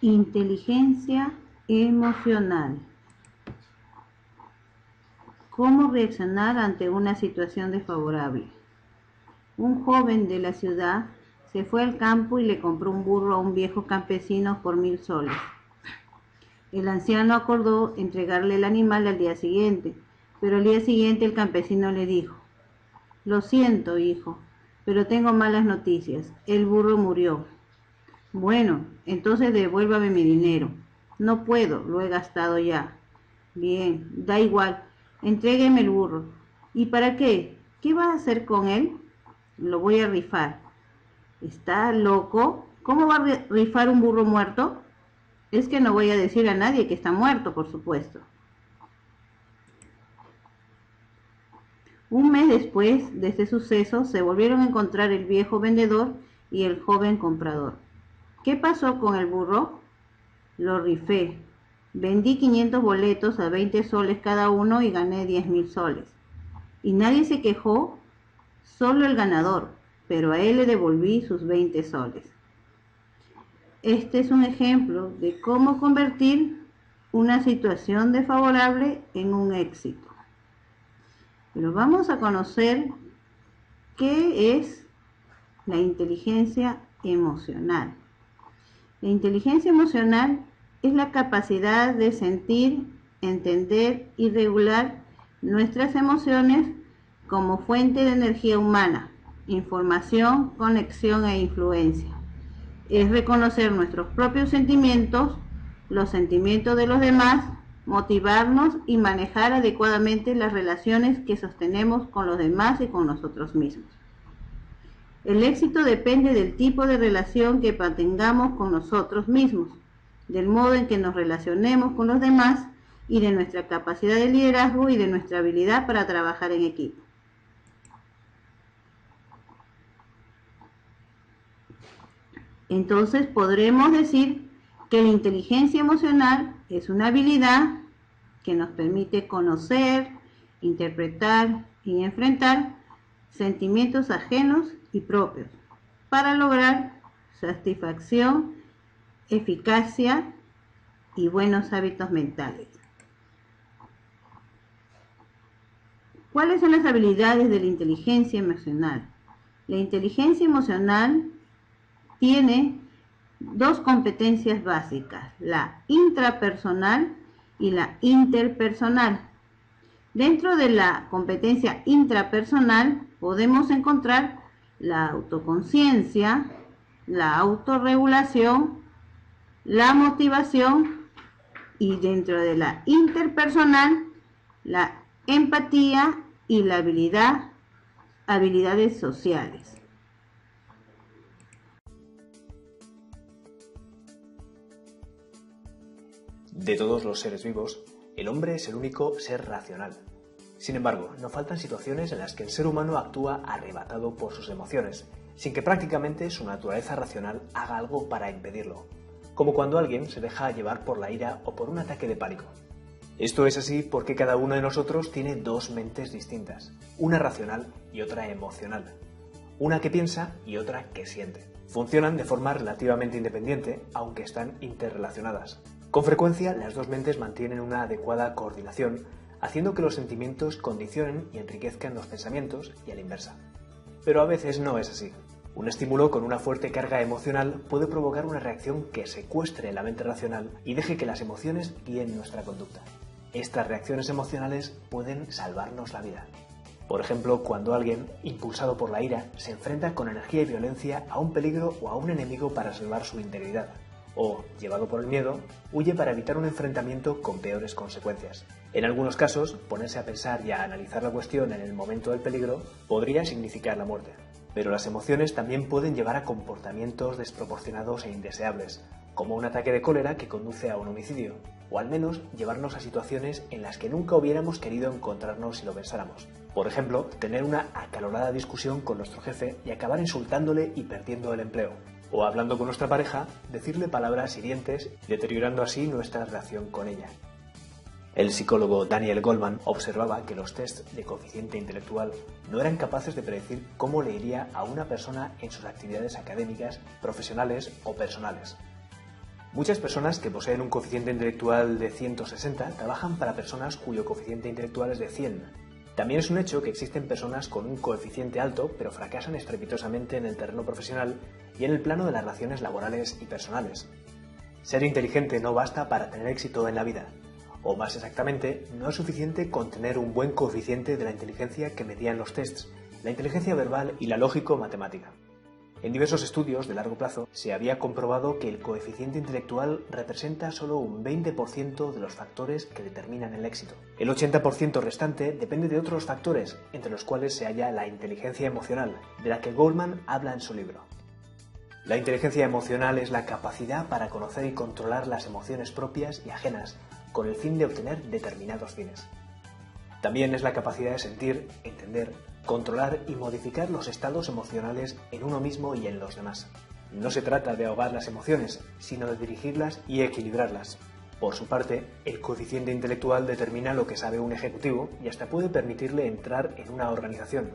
Inteligencia emocional. ¿Cómo reaccionar ante una situación desfavorable? Un joven de la ciudad se fue al campo y le compró un burro a un viejo campesino por 1000 soles. El anciano acordó entregarle el animal al día siguiente, pero al día siguiente el campesino le dijo: «Lo siento, hijo, pero tengo malas noticias. El burro murió». «Bueno, entonces devuélvame mi dinero». «No puedo, lo he gastado ya». «Bien, da igual, entrégueme el burro». «¿Y para qué? ¿Qué vas a hacer con él?» «Lo voy a rifar». «¿Está loco? ¿Cómo va a rifar un burro muerto?» «Es que no voy a decir a nadie que está muerto, por supuesto». Un mes después de este suceso se volvieron a encontrar el viejo vendedor y el joven comprador. «¿Qué pasó con el burro?» «Lo rifé. Vendí 500 boletos a 20 soles cada uno y gané 10.000 soles. ¿Y nadie se quejó?» «Solo el ganador, pero a él le devolví sus 20 soles». Este es un ejemplo de cómo convertir una situación desfavorable en un éxito. Pero vamos a conocer qué es la inteligencia emocional. La inteligencia emocional es la capacidad de sentir, entender y regular nuestras emociones como fuente de energía humana, información, conexión e influencia. Es reconocer nuestros propios sentimientos, los sentimientos de los demás, motivarnos y manejar adecuadamente las relaciones que sostenemos con los demás y con nosotros mismos. El éxito depende del tipo de relación que mantengamos con nosotros mismos, del modo en que nos relacionemos con los demás y de nuestra capacidad de liderazgo y de nuestra habilidad para trabajar en equipo. Entonces podremos decir que la inteligencia emocional es una habilidad que nos permite conocer, interpretar y enfrentar sentimientos ajenos y propios para lograr satisfacción, eficacia y buenos hábitos mentales. ¿Cuáles son las habilidades de la inteligencia emocional? La inteligencia emocional tiene dos competencias básicas, la intrapersonal y la interpersonal. Dentro de la competencia intrapersonal podemos encontrar la autoconciencia, la autorregulación, la motivación y dentro de la interpersonal, la empatía y la habilidades sociales. De todos los seres vivos, el hombre es el único ser racional. Sin embargo, no faltan situaciones en las que el ser humano actúa arrebatado por sus emociones, sin que prácticamente su naturaleza racional haga algo para impedirlo, como cuando alguien se deja llevar por la ira o por un ataque de pánico. Esto es así porque cada uno de nosotros tiene dos mentes distintas, una racional y otra emocional, una que piensa y otra que siente. Funcionan de forma relativamente independiente, aunque están interrelacionadas. Con frecuencia, las dos mentes mantienen una adecuada coordinación, haciendo que los sentimientos condicionen y enriquezcan los pensamientos y a la inversa. Pero a veces no es así. Un estímulo con una fuerte carga emocional puede provocar una reacción que secuestre la mente racional y deje que las emociones guíen nuestra conducta. Estas reacciones emocionales pueden salvarnos la vida. Por ejemplo, cuando alguien, impulsado por la ira, se enfrenta con energía y violencia a un peligro o a un enemigo para salvar su integridad. O, llevado por el miedo, huye para evitar un enfrentamiento con peores consecuencias. En algunos casos, ponerse a pensar y a analizar la cuestión en el momento del peligro podría significar la muerte. Pero las emociones también pueden llevar a comportamientos desproporcionados e indeseables, como un ataque de cólera que conduce a un homicidio, o al menos llevarnos a situaciones en las que nunca hubiéramos querido encontrarnos si lo pensáramos. Por ejemplo, tener una acalorada discusión con nuestro jefe y acabar insultándole y perdiendo el empleo. O hablando con nuestra pareja, decirle palabras hirientes, deteriorando así nuestra relación con ella. El psicólogo Daniel Goleman observaba que los tests de coeficiente intelectual no eran capaces de predecir cómo le iría a una persona en sus actividades académicas, profesionales o personales. Muchas personas que poseen un coeficiente intelectual de 160 trabajan para personas cuyo coeficiente intelectual es de 100. También es un hecho que existen personas con un coeficiente alto pero fracasan estrepitosamente en el terreno profesional y en el plano de las relaciones laborales y personales. Ser inteligente no basta para tener éxito en la vida, o más exactamente, no es suficiente con tener un buen coeficiente de la inteligencia que medían los tests, la inteligencia verbal y la lógico-matemática. En diversos estudios de largo plazo se había comprobado que el coeficiente intelectual representa solo un 20% de los factores que determinan el éxito. El 80% restante depende de otros factores, entre los cuales se halla la inteligencia emocional, de la que Goleman habla en su libro. La inteligencia emocional es la capacidad para conocer y controlar las emociones propias y ajenas, con el fin de obtener determinados fines. También es la capacidad de sentir, entender, controlar y modificar los estados emocionales en uno mismo y en los demás. No se trata de ahogar las emociones, sino de dirigirlas y equilibrarlas. Por su parte, el coeficiente intelectual determina lo que sabe un ejecutivo y hasta puede permitirle entrar en una organización.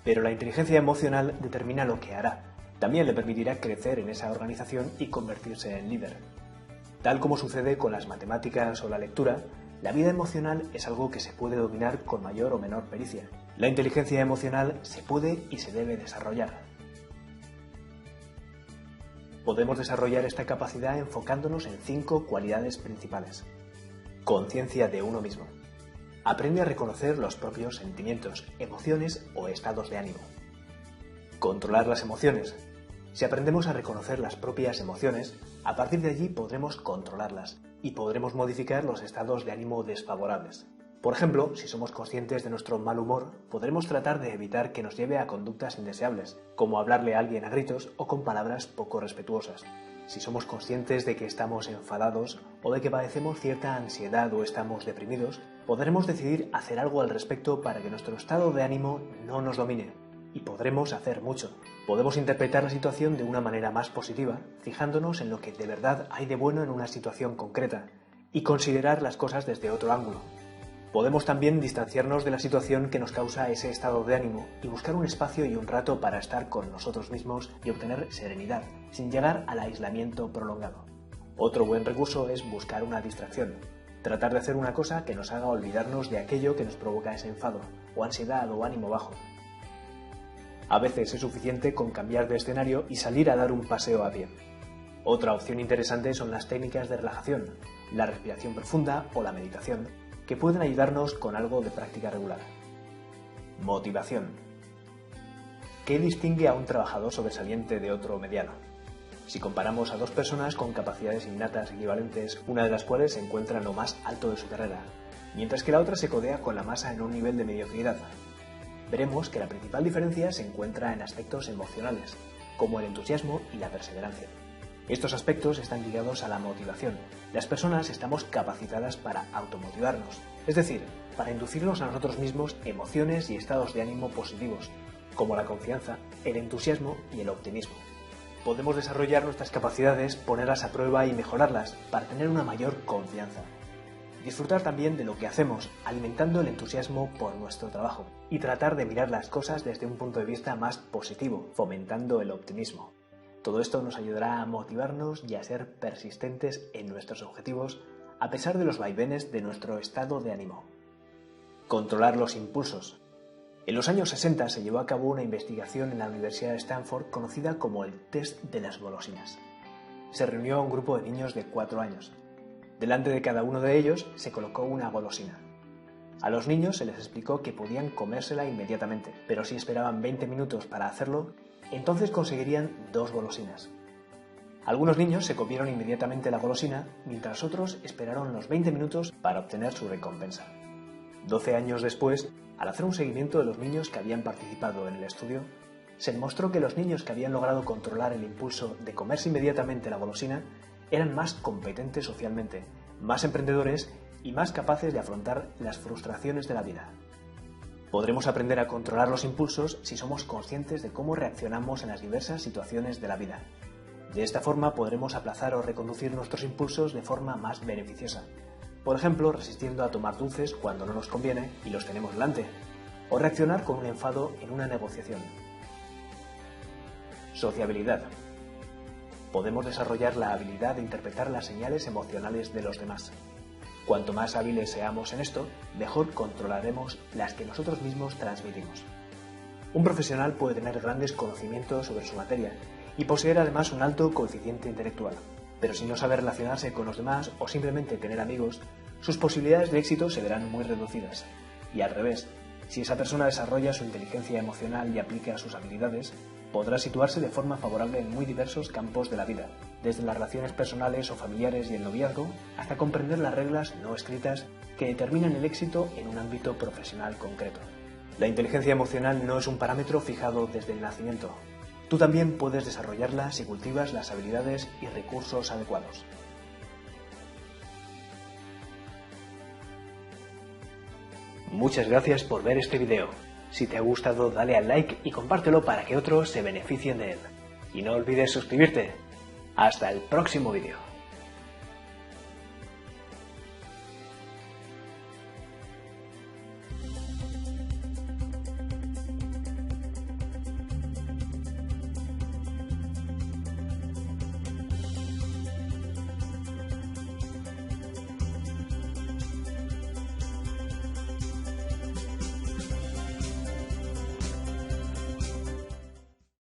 Pero la inteligencia emocional determina lo que hará. También le permitirá crecer en esa organización y convertirse en líder. Tal como sucede con las matemáticas o la lectura, la vida emocional es algo que se puede dominar con mayor o menor pericia. La inteligencia emocional se puede y se debe desarrollar. Podemos desarrollar esta capacidad enfocándonos en 5 cualidades principales. Conciencia de uno mismo. Aprende a reconocer los propios sentimientos, emociones o estados de ánimo. Controlar las emociones. Si aprendemos a reconocer las propias emociones, a partir de allí podremos controlarlas y podremos modificar los estados de ánimo desfavorables. Por ejemplo, si somos conscientes de nuestro mal humor, podremos tratar de evitar que nos lleve a conductas indeseables, como hablarle a alguien a gritos o con palabras poco respetuosas. Si somos conscientes de que estamos enfadados o de que padecemos cierta ansiedad o estamos deprimidos, podremos decidir hacer algo al respecto para que nuestro estado de ánimo no nos domine. Y podremos hacer mucho. Podemos interpretar la situación de una manera más positiva, fijándonos en lo que de verdad hay de bueno en una situación concreta, y considerar las cosas desde otro ángulo. Podemos también distanciarnos de la situación que nos causa ese estado de ánimo y buscar un espacio y un rato para estar con nosotros mismos y obtener serenidad, sin llegar al aislamiento prolongado. Otro buen recurso es buscar una distracción. Tratar de hacer una cosa que nos haga olvidarnos de aquello que nos provoca ese enfado, o ansiedad o ánimo bajo. A veces es suficiente con cambiar de escenario y salir a dar un paseo a pie. Otra opción interesante son las técnicas de relajación, la respiración profunda o la meditación, que pueden ayudarnos con algo de práctica regular. Motivación. ¿Qué distingue a un trabajador sobresaliente de otro mediano? Si comparamos a dos personas con capacidades innatas equivalentes, una de las cuales se encuentra en lo más alto de su carrera, mientras que la otra se codea con la masa en un nivel de mediocridad, veremos que la principal diferencia se encuentra en aspectos emocionales, como el entusiasmo y la perseverancia. Estos aspectos están ligados a la motivación. Las personas estamos capacitadas para automotivarnos, es decir, para inducirnos a nosotros mismos emociones y estados de ánimo positivos, como la confianza, el entusiasmo y el optimismo. Podemos desarrollar nuestras capacidades, ponerlas a prueba y mejorarlas para tener una mayor confianza. Disfrutar también de lo que hacemos, alimentando el entusiasmo por nuestro trabajo, y tratar de mirar las cosas desde un punto de vista más positivo, fomentando el optimismo. Todo esto nos ayudará a motivarnos y a ser persistentes en nuestros objetivos, a pesar de los vaivenes de nuestro estado de ánimo. Controlar los impulsos. En los años 60 se llevó a cabo una investigación en la Universidad de Stanford conocida como el test de las golosinas. Se reunió a un grupo de niños de 4 años. Delante de cada uno de ellos se colocó una golosina. A los niños se les explicó que podían comérsela inmediatamente, pero si esperaban 20 minutos para hacerlo, entonces conseguirían 2 golosinas. Algunos niños se comieron inmediatamente la golosina, mientras otros esperaron los 20 minutos para obtener su recompensa. 12 años después, al hacer un seguimiento de los niños que habían participado en el estudio, se demostró que los niños que habían logrado controlar el impulso de comerse inmediatamente la golosina eran más competentes socialmente, más emprendedores y más capaces de afrontar las frustraciones de la vida. Podremos aprender a controlar los impulsos si somos conscientes de cómo reaccionamos en las diversas situaciones de la vida. De esta forma podremos aplazar o reconducir nuestros impulsos de forma más beneficiosa. Por ejemplo, resistiendo a tomar dulces cuando no nos conviene y los tenemos delante, o reaccionar con un enfado en una negociación. Sociabilidad. podemos desarrollar la habilidad de interpretar las señales emocionales de los demás. Cuanto más hábiles seamos en esto, mejor controlaremos las que nosotros mismos transmitimos. Un profesional puede tener grandes conocimientos sobre su materia y poseer además un alto coeficiente intelectual, pero si no sabe relacionarse con los demás o simplemente tener amigos, sus posibilidades de éxito se verán muy reducidas. Y al revés, si esa persona desarrolla su inteligencia emocional y aplica sus habilidades, podrá situarse de forma favorable en muy diversos campos de la vida, desde las relaciones personales o familiares y el noviazgo, hasta comprender las reglas no escritas que determinan el éxito en un ámbito profesional concreto. La inteligencia emocional no es un parámetro fijado desde el nacimiento. Tú también puedes desarrollarla si cultivas las habilidades y recursos adecuados. Muchas gracias por ver este video. Si te ha gustado, dale al like y compártelo para que otros se beneficien de él. Y no olvides suscribirte. Hasta el próximo video.